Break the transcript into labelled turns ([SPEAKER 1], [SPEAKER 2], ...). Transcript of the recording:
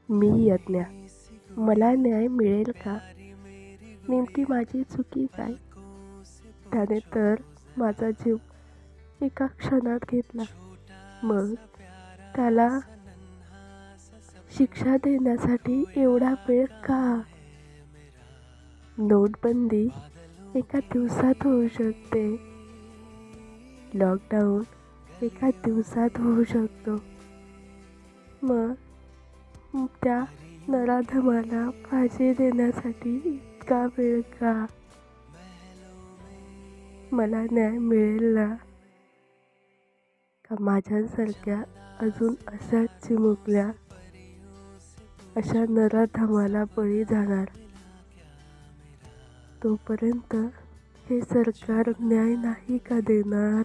[SPEAKER 1] मी यज्ञा. मला न्याय मिळेल का? नेमकी माझी चुकी काय? त्याने तर माझा जीव एका क्षणात घेतला. मग त्याला शिक्षा देण्यासाठी एवढा वेळ का? नोटबंदी एका दिवसात होऊ शकते. लॉकडाऊन एका दिवसात होऊ शकतो. मग त्या नराधमाला फाशी देण्यासाठी इतका वेळ का? मला न्याय मिळेल ना? का माझ्यासारख्या अजून अशाच चिमुकल्या अशा नराधमाला बळी जाणार? तोपर्यंत हे सरकार न्याय नाही का देणार?